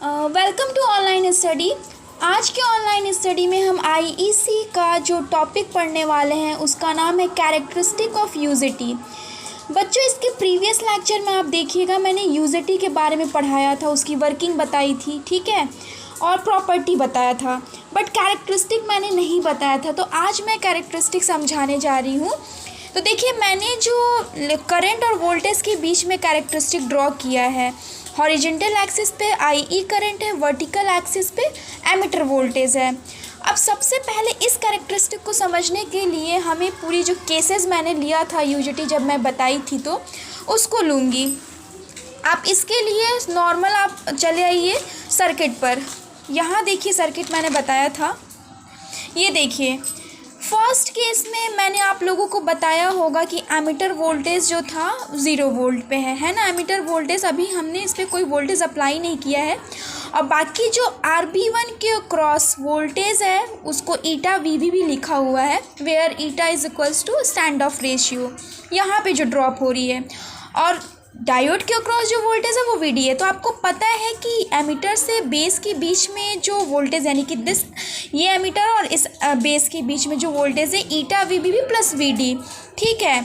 Welcome to online study. आज के online study में हम आईईसी का जो टॉपिक पढ़ने वाले हैं उसका नाम है कैरेक्टरिस्टिक ऑफ यूजिटी। बच्चों, इसके प्रीवियस लेक्चर में आप देखिएगा मैंने यूजिटी के बारे में पढ़ाया था, उसकी वर्किंग बताई थी, ठीक है, और प्रॉपर्टी बताया था, बट कैरेक्टरिस्टिक मैंने नहीं बताया था। तो आज मैं कैरेक्टरिस्टिक समझाने जा रही हूँ। तो देखिए, मैंने जो करंट और वोल्टेज के बीच में कैरेक्टरिस्टिक ड्रॉ किया है, हॉरिजॉन्टल एक्सिस पे आईई करंट है, वर्टिकल एक्सिस पे एमीटर वोल्टेज है। अब सबसे पहले इस कैरेक्टरिस्टिक को समझने के लिए हमें पूरी जो केसेस मैंने लिया था यूजिटी जब मैं बताई थी तो उसको लूँगी। आप इसके लिए नॉर्मल आप चले आइए सर्किट पर। यहाँ देखिए सर्किट मैंने बताया था, ये देखिए। फर्स्ट केस में मैंने आप लोगों को बताया होगा कि एमीटर वोल्टेज जो था 0 वोल्ट पे है ना। एमीटर वोल्टेज अभी हमने इस पर कोई वोल्टेज अप्लाई नहीं किया है। और बाकी जो RB1 के क्रॉस वोल्टेज है उसको ईटा VB भी लिखा हुआ है, where eta is equals to stand off ratio, यहाँ पे जो ड्रॉप हो रही है। और डायोड के अक्रॉस जो वोल्टेज है वो VD है। तो आपको पता है कि एमीटर से बेस के बीच में जो वोल्टेज यानी कि ये एमीटर और इस बेस के बीच में जो वोल्टेज है ईटा VB भी प्लस VD, ठीक है।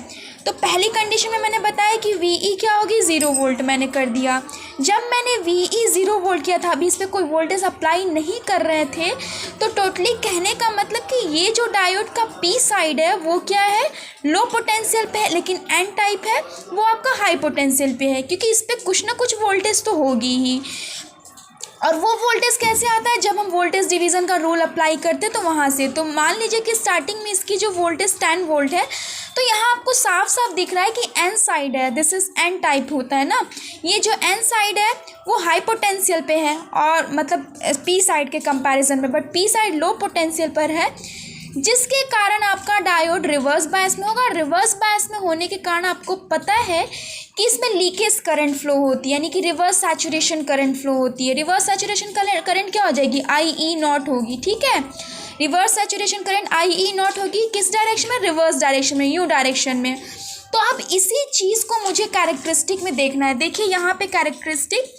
तो पहली कंडीशन में मैंने बताया कि VE क्या होगी, 0 वोल्ट मैंने कर दिया। जब मैंने VE 0 वोल्ट किया था, अभी इस पर कोई वोल्टेज अप्लाई नहीं कर रहे थे, तो टोटली कहने का मतलब कि ये जो डायोड का P साइड है वो क्या है, लो पोटेंशियल पे है, लेकिन N टाइप है वो आपका हाई पोटेंशियल पे है, क्योंकि इस पर कुछ ना कुछ वोल्टेज तो होगी ही। और वो वोल्टेज कैसे आता है, जब हम वोल्टेज डिवीज़न का रूल अप्लाई करते हैं तो वहाँ से। तो मान लीजिए कि स्टार्टिंग में इसकी जो वोल्टेज 10 वोल्ट है, तो यहाँ आपको साफ साफ दिख रहा है कि N साइड है, दिस इज़ N टाइप होता है ना। ये जो N साइड है वो हाई पोटेंशियल पे है, और मतलब P साइड के कंपैरिजन में, but P side low potential पर है, जिसके कारण आपका डायोड रिवर्स बायस में होगा। रिवर्स बायस में होने के कारण आपको पता है कि इसमें लीकेज करंट फ्लो होती है, यानी कि रिवर्स सैचुरेशन करंट फ्लो होती है। रिवर्स सैचुरेशन करंट क्या हो जाएगी, IE0 होगी, ठीक है। रिवर्स सैचुरेशन करंट IE0 होगी किस डायरेक्शन में, रिवर्स डायरेक्शन में, U डायरेक्शन में। तो अब इसी चीज़ को मुझे कैरेक्टरिस्टिक में देखना है। देखिए यहाँ पे कैरेक्टरिस्टिक,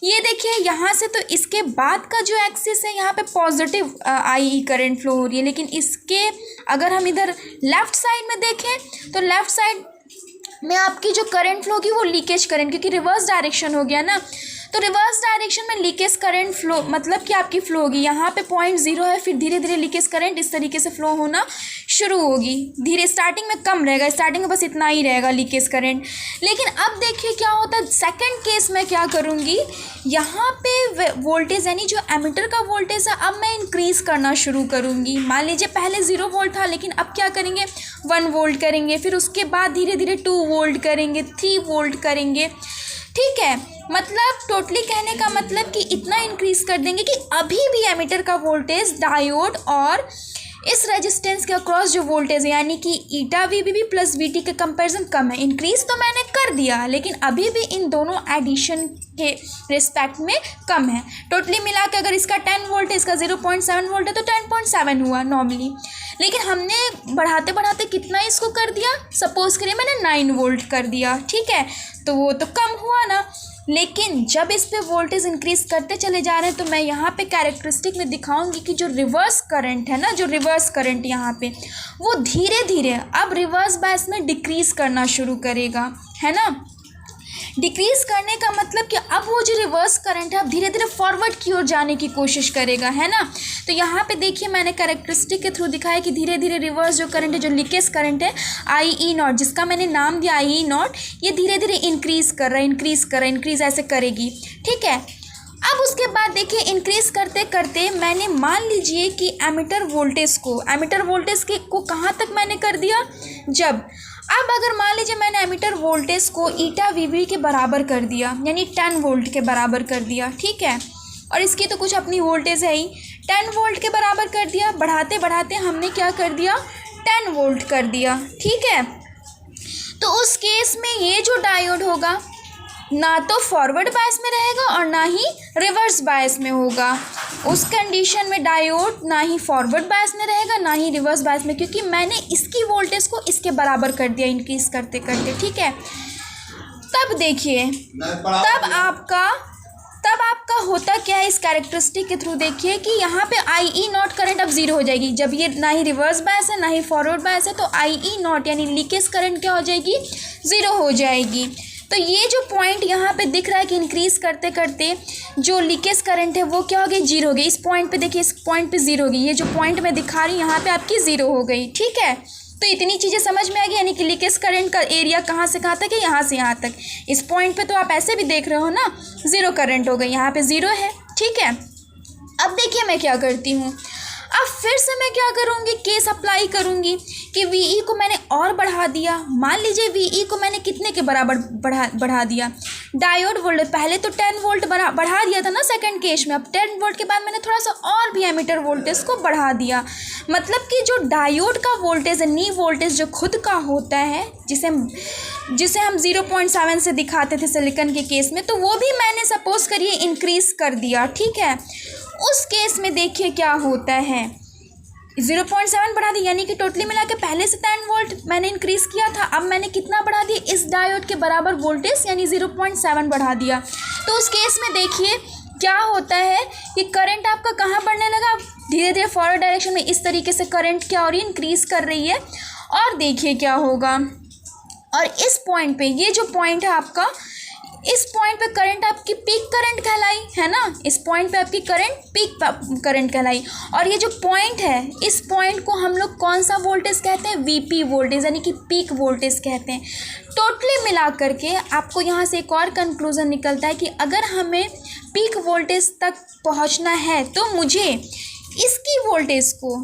ये देखिए यहाँ से, तो इसके बाद का जो एक्सिस है यहाँ पे पॉजिटिव IE करंट फ्लो हो रही है, लेकिन इसके अगर हम इधर लेफ़्ट साइड में देखें तो लेफ़्ट साइड में आपकी जो करंट फ्लो की वो लीकेज करंट, क्योंकि रिवर्स डायरेक्शन हो गया ना। तो रिवर्स डायरेक्शन में लीकेज करंट फ्लो मतलब कि आपकी फ्लो होगी, यहाँ पे 0.0 है, फिर धीरे धीरे लीकेज करंट इस तरीके से फ्लो होना शुरू होगी। धीरे स्टार्टिंग में कम रहेगा, स्टार्टिंग में बस इतना ही रहेगा लीकेज करंट। लेकिन अब देखिए क्या होता है, सेकंड केस में क्या करूँगी, यहाँ पे वोल्टेज यानी जो एमीटर का वोल्टेज है अब मैं इंक्रीज़ करना शुरू करूँगी। मान लीजिए पहले 0 वोल्ट था, लेकिन अब क्या करेंगे, 1 वोल्ट करेंगे, फिर उसके बाद धीरे धीरे 2 वोल्ट करेंगे, 3 वोल्ट करेंगे, ठीक है। मतलब टोटली कहने का मतलब कि इतना इंक्रीज़ कर देंगे कि अभी भी एमीटर का वोल्टेज डायोड और इस रेजिस्टेंस के अक्रॉस जो वोल्टेज है यानी कि ईटा VB भी प्लस VT के कंपैरिजन कम है। इंक्रीज़ तो मैंने कर दिया, लेकिन अभी भी इन दोनों एडिशन के रिस्पेक्ट में कम है। टोटली मिला के अगर इसका 10 वोल्ट है, इसका 0.7 वोल्ट है, तो 10.7 हुआ नॉर्मली। लेकिन हमने बढ़ाते बढ़ाते कितना इसको कर दिया, सपोज करिए मैंने 9 वोल्ट कर दिया, ठीक है, तो वो तो कम हुआ ना। लेकिन जब इस पे वोल्टेज इंक्रीज़ करते चले जा रहे हैं, तो मैं यहाँ पे कैरेक्टरिस्टिक में दिखाऊंगी कि जो रिवर्स करंट है ना, जो रिवर्स करंट यहाँ पे वो धीरे धीरे अब रिवर्स बायस में डिक्रीज़ करना शुरू करेगा, है ना। डिक्रीज़ करने का मतलब कि अब वो जो रिवर्स करंट है अब धीरे धीरे फॉरवर्ड की ओर जाने की कोशिश करेगा, है ना। तो यहाँ पे देखिए मैंने कैरेक्टरिस्टिक के थ्रू दिखाया कि धीरे धीरे रिवर्स जो करंट है, जो लीकेज करंट है IE0, जिसका मैंने नाम दिया IE0, ये धीरे धीरे इंक्रीज़ कर रहा है, इंक्रीज़ ऐसे करेगी, ठीक है। अब उसके बाद देखिए इंक्रीज़ करते करते मैंने मान लीजिए कि एमीटर वोल्टेज को कहाँ तक मैंने कर दिया, जब अब अगर मान लीजिए मैंने एमीटर वोल्टेज को ईटा VB के बराबर कर दिया, यानी 10 वोल्ट के बराबर कर दिया, ठीक है। और इसकी तो कुछ अपनी वोल्टेज है ही, 10 वोल्ट के बराबर कर दिया। बढ़ाते बढ़ाते हमने क्या कर दिया, 10 वोल्ट कर दिया, ठीक है। तो उस केस में ये जो डायोड होगा ना तो फॉरवर्ड बायस में रहेगा और ना ही रिवर्स बायस में होगा। उस कंडीशन में डायोड ना ही फॉरवर्ड बायस में रहेगा ना ही रिवर्स बायस में, क्योंकि मैंने इसकी वोल्टेज को इसके बराबर कर दिया इंक्रीज करते करते, ठीक है। तब देखिए तब आपका होता क्या है इस कैरेक्टरिस्टिक के थ्रू, देखिए कि यहाँ पे आई ई नॉट करंट अब जीरो हो जाएगी। जब ये ना ही रिवर्स बायस है ना ही फॉरवर्ड बायस है, तो आई ई नॉट यानी लीकेज करंट क्या हो जाएगी, ज़ीरो हो जाएगी। तो ये जो पॉइंट यहाँ पे दिख रहा है कि इंक्रीज़ करते करते जो लीकेज करंट है वो क्या हो गई, जीरो हो गई। इस पॉइंट पे देखिए, इस पॉइंट पे जीरो हो गई। ये जो पॉइंट मैं दिखा रही हूँ यहाँ पे आपकी ज़ीरो हो गई, ठीक है। तो इतनी चीज़ें समझ में आ गई, यानी कि लीकेज करंट का एरिया कहाँ से कहाँ तक है, यहाँ से यहाँ तक। इस पॉइंट पे तो आप ऐसे भी देख रहे हो ना, ज़ीरो करंट हो गई, यहाँ पे ज़ीरो है, ठीक है। अब देखिए मैं क्या करती हूँ, अब फिर से मैं क्या करूँगी, केस अप्लाई करूँगी कि वीई को मैंने और बढ़ा दिया। मान लीजिए वीई को मैंने कितने के बराबर बढ़ा दिया, डायोड वोल्टेज पहले तो 10 वोल्ट बढ़ा दिया था ना सेकंड केस में, अब 10 वोल्ट के बाद मैंने थोड़ा सा और भी एमीटर वोल्टेज को बढ़ा दिया। मतलब कि जो डायोड का वोल्टेज है, नी वोल्टेज जो खुद का होता है, जिसे हम 0.7 से दिखाते थे सिलिकॉन के केस में, तो वो भी मैंने सपोज करिए इंक्रीज़ कर दिया, ठीक है। उस केस में देखिए क्या होता है, 0.7 बढ़ा दी, यानी कि टोटली मिला के पहले से 10 वोल्ट मैंने इंक्रीज़ किया था, अब मैंने कितना बढ़ा दिया, इस डायोड के बराबर वोल्टेज यानी 0.7 बढ़ा दिया। तो उस केस में देखिए क्या होता है कि करंट आपका कहाँ बढ़ने लगा, धीरे धीरे फॉरवर्ड डायरेक्शन में। इस तरीके से करंट क्या हो रही है, इंक्रीज़ कर रही है। और देखिए क्या होगा, और इस पॉइंट पे, ये जो पॉइंट है आपका, इस पॉइंट पे करंट आपकी पीक करंट कहलाई है ना, इस पॉइंट पे आपकी करंट पीक करंट कहलाई। और ये जो पॉइंट है, इस पॉइंट को हम लोग कौन सा वोल्टेज कहते हैं, वीपी वोल्टेज यानी कि पीक वोल्टेज कहते हैं। टोटली मिला करके आपको यहाँ से एक और कंक्लूजन निकलता है कि अगर हमें पीक वोल्टेज तक पहुँचना है तो मुझे इसकी वोल्टेज को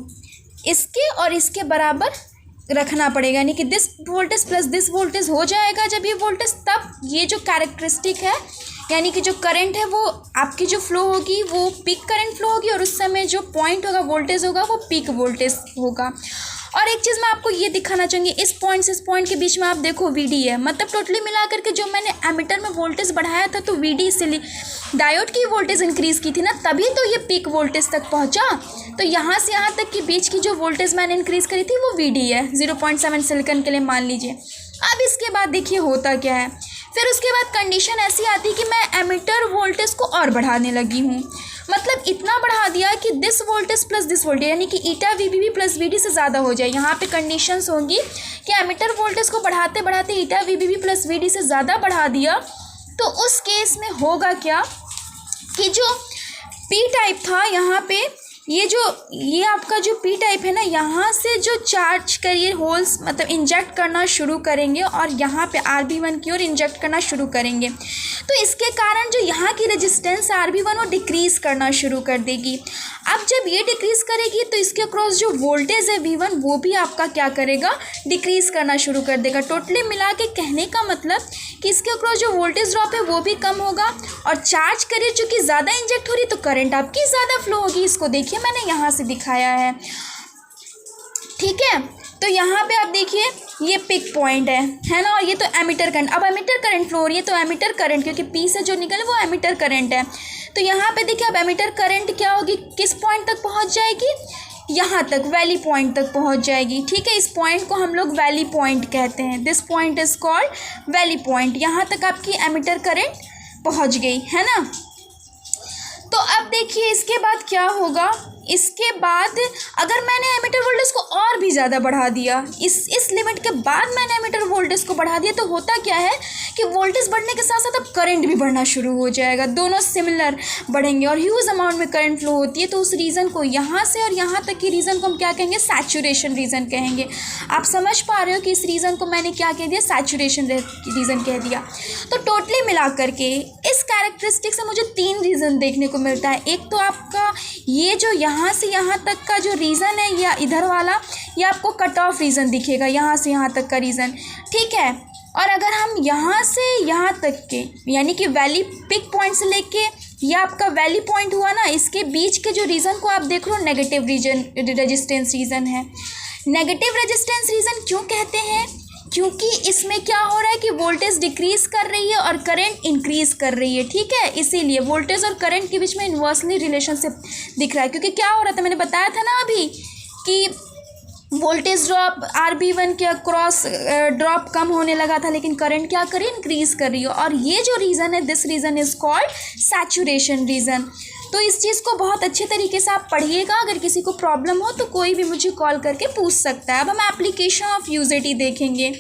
इसके और इसके बराबर रखना पड़ेगा, यानी कि this voltage plus this voltage हो जाएगा जब ये वोल्टेज, तब ये जो कैरेक्टरिस्टिक है यानी कि जो करंट है वो आपकी जो फ्लो होगी वो पीक करंट फ्लो होगी, और उस समय जो पॉइंट होगा वोल्टेज होगा वो पीक वोल्टेज होगा। और एक चीज़ मैं आपको ये दिखाना चाहूँगी, इस पॉइंट से इस पॉइंट के बीच में आप देखो वीडी है, मतलब टोटली मिला करके जो मैंने एमीटर में वोल्टेज बढ़ाया था तो वीडी इसलिए डायोड की वोल्टेज इंक्रीज़ की थी ना, तभी तो ये पीक वोल्टेज तक पहुँचा। तो यहाँ से यहाँ तक के बीच की जो वोल्टेज मैंने इंक्रीज़ करी थी वो वीडी है, 0.7 सिलिकॉन के लिए मान लीजिए। अब इसके बाद देखिए होता क्या है, फिर उसके बाद कंडीशन ऐसी आती है कि मैं एमीटर वोल्टेज को और बढ़ाने लगी हूँ, मतलब इतना बढ़ा दिया कि this voltage plus this voltage यानी कि ईटा वीबीबी प्लस वीडी से ज़्यादा हो जाए। यहाँ पे कंडीशंस होंगी कि एमीटर वोल्टेज को बढ़ाते बढ़ाते ईटा वीबीबी प्लस वीडी से ज़्यादा बढ़ा दिया, तो उस केस में होगा क्या कि जो पी टाइप था यहाँ पे, ये आपका जो पी टाइप है ना, यहाँ से जो चार्ज करिए होल्स मतलब इंजेक्ट करना शुरू करेंगे और यहाँ पे RB1 की ओर इंजेक्ट करना शुरू करेंगे। तो इसके कारण जो यहाँ की रेजिस्टेंस RB1 वो डिक्रीज़ करना शुरू कर देगी। अब जब ये डिक्रीज़ करेगी तो इसके अक्रॉस जो वोल्टेज है V1 वो भी आपका क्या करेगा, डिक्रीज़ करना शुरू कर देगा। टोटली मिला के कहने का मतलब कि इसके अक्रॉस जो वोल्टेज ड्रॉप है वो भी कम होगा, और चार्ज करिए चूँकि ज़्यादा इंजेक्ट हो रही तो करंट आपकी ज़्यादा फ्लो होगी। इसको देखिए मैंने यहाँ से दिखाया है, ठीक है। तो यहाँ पे आप देखिए ये पिक पॉइंट है ना, और ये तो एमीटर करंट, अब एमीटर करंट फ्लो हो रही है तो एमीटर करंट क्योंकि पी से जो निकले वो एमीटर करंट है, तो यहाँ पे देखिए अब एमीटर करंट क्या होगी, किस पॉइंट तक पहुँच जाएगी, यहाँ तक वैली पॉइंट तक पहुँच जाएगी, ठीक है। इस पॉइंट को हम लोग वैली पॉइंट कहते हैं, this point is called valley point. यहाँ तक आपकी एमीटर करंट पहुँच गई है ना। तो अब देखिए इसके बाद क्या होगा, इसके बाद अगर मैंने एमीटर वोल्टेज को और भी ज़्यादा बढ़ा दिया, इस लिमिट के बाद मैंने एमीटर वोल्टेज को बढ़ा दिया, तो होता क्या है कि वोल्टेज बढ़ने के साथ साथ अब करंट भी बढ़ना शुरू हो जाएगा, दोनों सिमिलर बढ़ेंगे और ह्यूज अमाउंट में करंट फ्लो होती है। तो उस रीज़न को यहाँ से और यहाँ तक की रीज़न को हम क्या कहेंगे, सैचुरेशन रीज़न कहेंगे। आप समझ पा रहे हो कि इस रीज़न को मैंने क्या कह दिया, सैचुरेशन रीज़न कह दिया। तो टोटली मिला करके इस कैरेक्टरिस्टिक से मुझे 3 रीज़न देखने को मिलता है। एक तो आपका ये जो यहाँ से यहाँ तक का जो रीज़न है या इधर वाला, ये आपको कट ऑफ रीज़न दिखेगा, यहाँ से यहाँ तक का रीज़न, ठीक है। और अगर हम यहाँ से यहाँ तक के यानी कि वैली पिक पॉइंट से लेके ये आपका वैली पॉइंट हुआ ना, इसके बीच के जो रीज़न को आप देख लो नेगेटिव रेजिस्टेंस रीज़न है। नेगेटिव रेजिस्टेंस रीज़न क्यों कहते हैं, क्योंकि इसमें क्या हो रहा है कि वोल्टेज डिक्रीज़ कर रही है और करंट इंक्रीज़ कर रही है, ठीक है। इसीलिए वोल्टेज और करंट के बीच में इन्वर्सली रिलेशनशिप दिख रहा है, क्योंकि क्या हो रहा था, मैंने बताया था ना अभी कि वोल्टेज ड्रॉप RB1 के अक्रॉस ड्रॉप कम होने लगा था, लेकिन करंट क्या करी, इंक्रीज़ कर रही है। और ये जो रीज़न है, this reason is called saturation reason. तो इस चीज़ को बहुत अच्छे तरीके से आप पढ़िएगा। अगर किसी को प्रॉब्लम हो तो कोई भी मुझे कॉल करके पूछ सकता है। अब हम एप्लीकेशन ऑफ यूजेटी देखेंगे।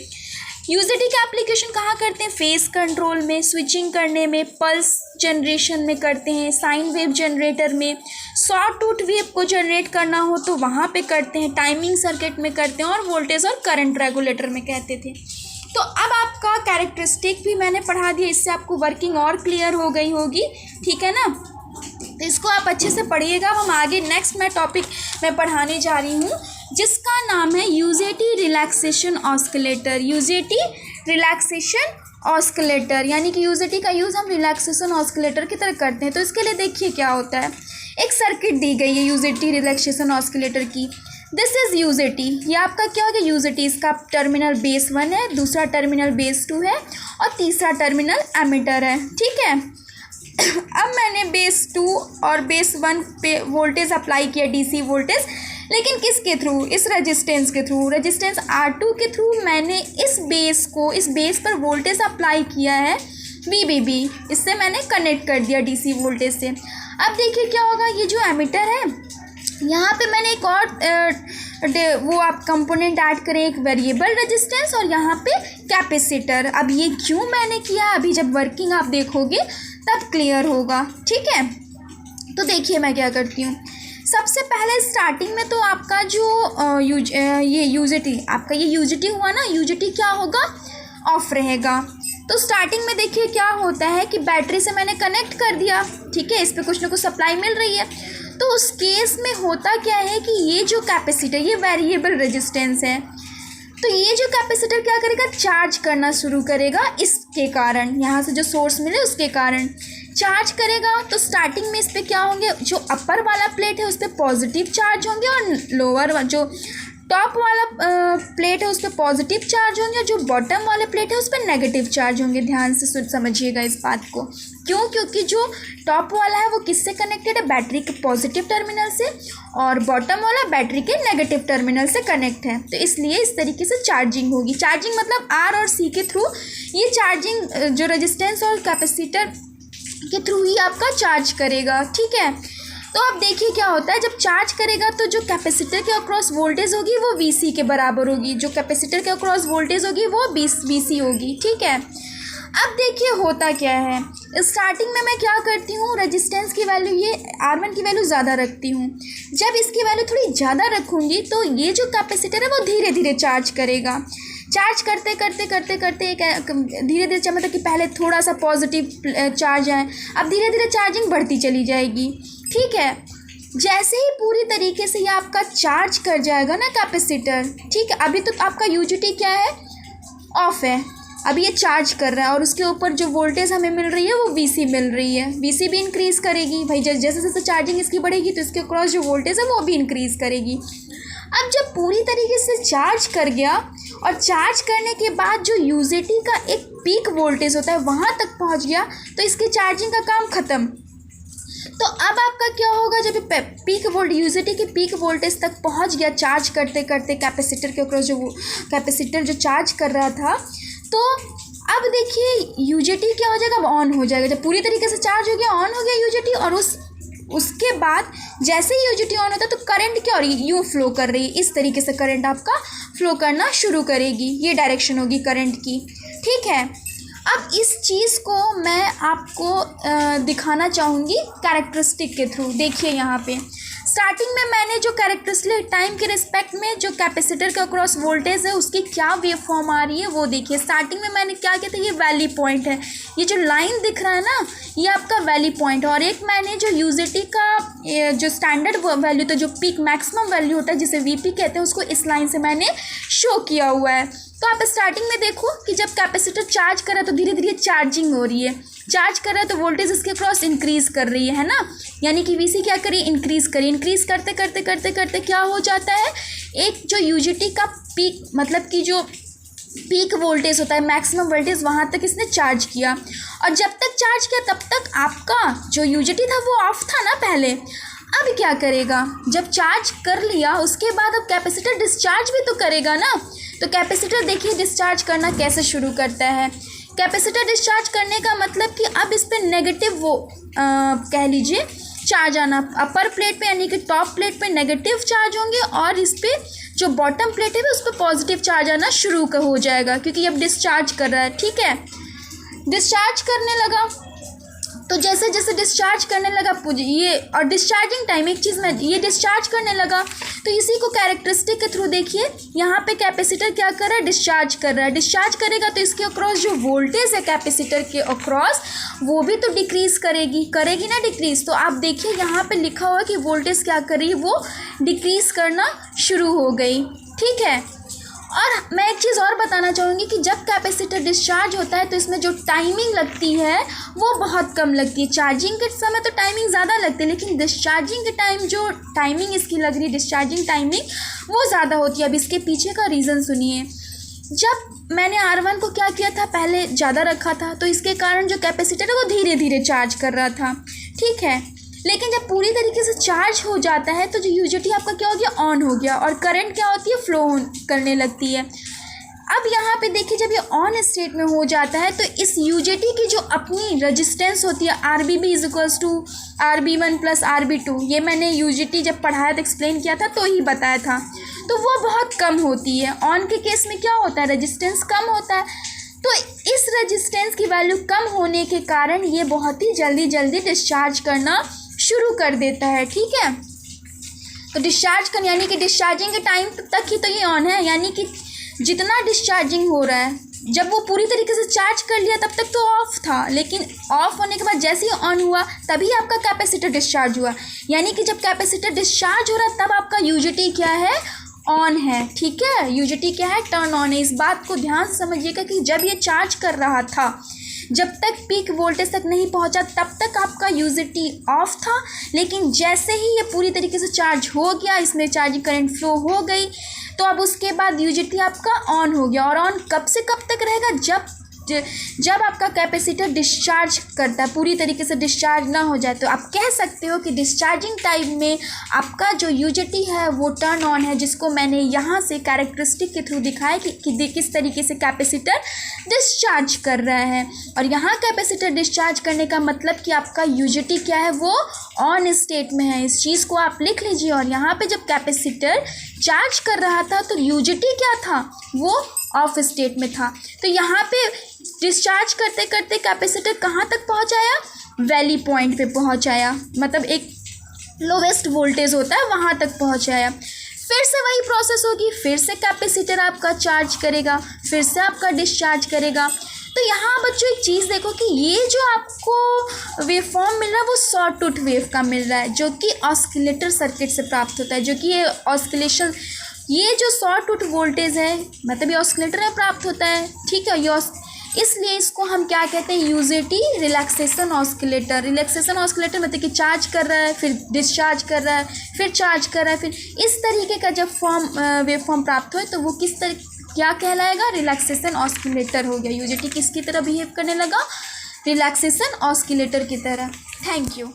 यूजेटी का एप्लीकेशन कहाँ करते हैं, फेस कंट्रोल में, स्विचिंग करने में, पल्स जनरेशन में करते हैं, साइन वेव जनरेटर में, शॉर्ट टूथ वेव को जनरेट करना हो तो वहाँ पे करते हैं, टाइमिंग सर्किट में करते हैं, और वोल्टेज और करंट रेगुलेटर में कहते थे। तो अब आपका कैरेक्टरिस्टिक भी मैंने पढ़ा दिया, इससे आपको वर्किंग और क्लियर हो गई होगी, ठीक है ना। तो इसको आप अच्छे से पढ़िएगा। हम आगे नेक्स्ट मैं टॉपिक मैं पढ़ाने जा रही हूँ, जिसका नाम है UJT relaxation oscillator. UJT relaxation oscillator, यानी कि यूजेटी का यूज़ हम रिलैक्सेशन ऑस्किलेटर की तरह करते हैं। तो इसके लिए देखिए क्या होता है। एक सर्किट दी गई है यूजेटी रिलैक्सेशन ऑस्किलेटर की। This is UJT. ये आपका क्या होगा, यूजेटी। इसका टर्मिनल बेस 1 है, दूसरा टर्मिनल बेस 2 है, और तीसरा टर्मिनल एमीटर है, ठीक है। अब मैंने बेस 2 और बेस 1 पे वोल्टेज अप्लाई किया, डीसी वोल्टेज, लेकिन किसके थ्रू, इस रेजिस्टेंस के थ्रू, रेजिस्टेंस R2 के थ्रू मैंने इस बेस पर वोल्टेज अप्लाई किया है VBB। इससे मैंने कनेक्ट कर दिया डीसी वोल्टेज से। अब देखिए क्या होगा, ये जो एमीटर है, यहाँ पे मैंने एक और वो आप कंपोनेंट ऐड करें, एक वेरिएबल रेजिस्टेंस, और यहाँ पे कैपेसिटर। अब ये क्यों मैंने किया, अभी जब वर्किंग आप देखोगे तब क्लियर होगा, ठीक है। तो देखिए मैं क्या करती हूँ। सबसे पहले स्टार्टिंग में तो आपका जो ये यूजेटी हुआ ना, यूजेटी क्या होगा, ऑफ रहेगा। तो स्टार्टिंग में देखिए क्या होता है कि बैटरी से मैंने कनेक्ट कर दिया, ठीक है, इस पर कुछ ना कुछ सप्लाई मिल रही है। तो उस केस में होता क्या है कि ये जो कैपेसिटर, ये वेरिएबल रेजिस्टेंस है, तो ये जो कैपेसिटर क्या करेगा, चार्ज करना शुरू करेगा। इसके कारण यहाँ से जो सोर्स मिले उसके कारण चार्ज करेगा। तो स्टार्टिंग में इस पर क्या होंगे, जो अपर वाला प्लेट है उस पर पॉजिटिव चार्ज होंगे, और लोअर जो टॉप वाला प्लेट है उस पर पॉजिटिव चार्ज होंगे, और जो बॉटम वाले प्लेट है उस पर नेगेटिव चार्ज होंगे। ध्यान से समझिएगा इस बात को। क्यों, क्योंकि जो टॉप वाला है वो किससे कनेक्टेड है, बैटरी के पॉजिटिव टर्मिनल से, और बॉटम वाला बैटरी के नेगेटिव टर्मिनल से कनेक्ट है। तो इसलिए इस तरीके से चार्जिंग होगी। चार्जिंग मतलब R और C के थ्रू ये चार्जिंग जो रेजिस्टेंस और कैपेसिटर के थ्रू ही आपका चार्ज करेगा, ठीक है। तो अब देखिए क्या होता है, जब चार्ज करेगा तो जो कैपेसिटर के अक्रॉस वोल्टेज होगी वो VC के बराबर होगी, जो कैपेसिटर के अक्रॉस वोल्टेज होगी वो VC होगी, ठीक है। अब देखिए होता क्या है, स्टार्टिंग में मैं क्या करती हूँ, रेजिस्टेंस की वैल्यू, ये R1 की वैल्यू ज़्यादा रखती हूँ। जब इसकी वैल्यू थोड़ी ज़्यादा रखूँगी तो ये जो कैपेसिटर है वो धीरे धीरे चार्ज करेगा। चार्ज करते करते करते करते धीरे धीरे, मतलब कि पहले थोड़ा सा पॉजिटिव चार्ज है, अब धीरे धीरे चार्जिंग बढ़ती चली जाएगी, ठीक है। जैसे ही पूरी तरीके से ये आपका चार्ज कर जाएगा ना कैपेसिटर, ठीक है, अभी तो आपका यूजेटी क्या है, ऑफ है, अभी ये चार्ज कर रहा है, और उसके ऊपर जो वोल्टेज हमें मिल रही है वो VC मिल रही है। VC भी इंक्रीज़ करेगी भाई, जैसे जैसे चार्जिंग इसकी बढ़ेगी तो इसके क्रॉस जो वोल्टेज है वो भी इंक्रीज़ करेगी। अब जब पूरी तरीके से चार्ज कर गया, और चार्ज करने के बाद जो यूजेटी का एक पीक वोल्टेज होता है वहाँ तक पहुँच गया, तो इसके चार्जिंग का काम ख़त्म। तो अब आपका क्या होगा, जब पीक यूजेटी के पीक वोल्टेज तक पहुंच गया चार्ज करते करते कैपेसिटर के ऊपर, जो कैपेसिटर जो चार्ज कर रहा था, तो अब देखिए यूजेटी क्या हो जाएगा, अब ऑन हो जाएगा। जब पूरी तरीके से चार्ज हो गया, ऑन हो गया यूजेटी, और उसके बाद जैसे ही यूजेटी ऑन होता है तो करंट क्या हो रही है, यूँ फ्लो कर रही है, इस तरीके से करंट आपका फ्लो करना शुरू करेगी। ये डायरेक्शन होगी करंट की, ठीक है। अब इस चीज़ को मैं आपको दिखाना चाहूँगी कैरेक्टरिस्टिक के थ्रू। देखिए यहाँ पे स्टार्टिंग में मैंने जो कैरेक्टरिस्टिक टाइम के रिस्पेक्ट में जो कैपेसिटर का क्रॉस वोल्टेज है उसकी क्या वेव फॉर्म आ रही है वो देखिए। स्टार्टिंग में मैंने क्या किया था, ये वैली पॉइंट है, ये जो लाइन दिख रहा है ना ये आपका वैली पॉइंट, और एक मैंने जो यूजेटी का जो स्टैंडर्ड वैल्यू था, जो पीक मैक्सिमम वैल्यू होता है जिसे VP कहते हैं, उसको इस लाइन से मैंने शो किया हुआ है। तो आप स्टार्टिंग में देखो कि जब कैपेसिटर चार्ज कर रहा है तो धीरे धीरे चार्जिंग हो रही है, चार्ज कर रहा है तो वोल्टेज इसके क्रॉस इंक्रीज कर रही है ना, यानी कि VC क्या करिए, इंक्रीज करिए। इंक्रीज करते करते करते करते क्या हो जाता है, एक जो यूजेटी का पीक मतलब कि जो पीक वोल्टेज होता है, मैक्सिमम वोल्टेज, वहाँ तक इसने चार्ज किया। और जब तक चार्ज किया तब तक आपका जो यूजेटी था वो ऑफ था ना पहले, अब क्या करेगा, जब चार्ज कर लिया उसके बाद अब कैपेसिटर डिस्चार्ज भी तो करेगा ना। तो कैपेसिटर देखिए डिस्चार्ज करना कैसे शुरू करता है। कैपेसिटर डिस्चार्ज करने का मतलब कि अब इस पर नेगेटिव वो कह लीजिए चार्ज आना, अपर प्लेट पे यानी कि टॉप प्लेट पे नेगेटिव चार्ज होंगे और इस पर जो बॉटम प्लेट है उस पर पॉजिटिव चार्ज आना शुरू हो जाएगा, क्योंकि अब डिस्चार्ज कर रहा है। ठीक है, डिस्चार्ज करने लगा, तो जैसे जैसे डिस्चार्ज करने लगा ये, और डिस्चार्जिंग टाइम एक चीज़ में, ये डिस्चार्ज करने लगा तो इसी को कैरेक्टरिस्टिक के थ्रू देखिए यहाँ पे कैपेसिटर क्या कर रहा है, डिस्चार्ज कर रहा है। डिस्चार्ज करेगा तो इसके अक्रॉस जो वोल्टेज है कैपेसिटर के अक्रॉस वो भी तो डिक्रीज़ करेगी ना डिक्रीज़। तो आप देखिए यहाँ पे लिखा हुआ है कि वोल्टेज क्या कर रही है, वो डिक्रीज़ करना शुरू हो गई। ठीक है, और मैं एक चीज़ और बताना चाहूँगी कि जब कैपेसिटर डिस्चार्ज होता है तो इसमें जो टाइमिंग लगती है वो बहुत कम लगती है। चार्जिंग के समय तो टाइमिंग ज़्यादा लगती है, लेकिन डिस्चार्जिंग के टाइम जो टाइमिंग इसकी लग रही है, डिस्चार्जिंग टाइमिंग वो ज़्यादा होती है। अब इसके पीछे का रीज़न सुनिए। जब मैंने R1 को क्या किया था, पहले ज़्यादा रखा था तो इसके कारण जो कैपेसिटर है वो धीरे धीरे चार्ज कर रहा था। ठीक है, लेकिन जब पूरी तरीके से चार्ज हो जाता है तो जो यूजेटी आपका क्या हो गया, ऑन हो गया, और करंट क्या होती है, फ्लो करने लगती है। अब यहाँ पे देखिए जब ये ऑन स्टेट में हो जाता है तो इस यूजेटी की जो अपनी रेजिस्टेंस होती है RBB is equals to RB1 plus RB2, ये मैंने यूजेटी जब पढ़ाया था, एक्सप्लेन किया था तो ही बताया था, तो वो बहुत कम होती है। ऑन के केस में क्या होता है, रेजिस्टेंस कम होता है, तो इस रेजिस्टेंस की वैल्यू कम होने के कारण ये बहुत ही जल्दी डिस्चार्ज करना शुरू कर देता है। ठीक है, तो डिस्चार्ज कर यानी कि डिस्चार्जिंग के टाइम तक ही तो ये ऑन है, यानी कि जितना डिस्चार्जिंग हो रहा है, जब वो पूरी तरीके से चार्ज कर लिया तब तक तो ऑफ था, लेकिन ऑफ होने के बाद जैसे ही ऑन हुआ तभी आपका कैपेसिटर डिस्चार्ज हुआ। यानी कि जब कैपेसिटर डिस्चार्ज हो रहा है तब आपका यूजेटी क्या है, ऑन है। ठीक है, यूजेटी क्या है, टर्न ऑन है। इस बात को ध्यान से समझिएगा कि जब ये चार्ज कर रहा था, जब तक पीक वोल्टेज तक नहीं पहुंचा तब तक आपका यूजेटी ऑफ था, लेकिन जैसे ही ये पूरी तरीके से चार्ज हो गया, इसमें चार्जिंग करंट फ्लो हो गई, तो अब उसके बाद यूजेटी आपका ऑन हो गया। और ऑन कब से कब तक रहेगा, जब आपका कैपेसिटर डिस्चार्ज करता है, पूरी तरीके से डिस्चार्ज ना हो जाए। तो आप कह सकते हो कि डिस्चार्जिंग टाइम में आपका जो यूजेटी है वो टर्न ऑन है, जिसको मैंने यहाँ से कैरेक्टरिस्टिक के थ्रू दिखाया कि किस तरीके से कैपेसिटर डिस्चार्ज कर रहा है। और यहाँ कैपेसिटर डिस्चार्ज करने का मतलब कि आपका यूजेटी क्या है, वो ऑन स्टेट में है। इस चीज़ को आप लिख लीजिए। और यहाँ पे जब कैपेसिटर चार्ज कर रहा था तो यूजेटी क्या था, वो ऑफ स्टेट में था। तो यहाँ पे डिस्चार्ज करते करते कैपेसिटर कहाँ तक पहुँचाया, वैली पॉइंट पे पहुँचाया, मतलब एक लोवेस्ट वोल्टेज होता है वहाँ तक पहुँचाया। फिर से वही प्रोसेस होगी, फिर से कैपेसिटर आपका चार्ज करेगा, फिर से आपका डिस्चार्ज करेगा। तो यहाँ बच्चों एक चीज़ देखो कि ये जो आपको वेवफॉर्म मिल रहा है वो सॉटूथ वेव का मिल रहा है, जो कि ऑस्किलेटर सर्किट से प्राप्त होता है, जो कि ये ऑस्किलेशन, ये जो सॉटूथ वोल्टेज है मतलब ये ऑस्किलेटर में प्राप्त होता है। ठीक है, ये इसलिए इसको हम क्या कहते हैं, UJT relaxation oscillator. Relaxation oscillator मतलब कि चार्ज कर रहा है, फिर डिस्चार्ज कर रहा है, फिर चार्ज कर रहा है, फिर इस तरीके का जब वेव फॉर्म प्राप्त हो तो वो क्या कहलाएगा, रिलैक्सेशन ऑस्किलेटर हो गया। यूजेटी किसकी तरह बिहेव करने लगा, रिलैक्सेशन ऑस्किलेटर की तरह। Thank you.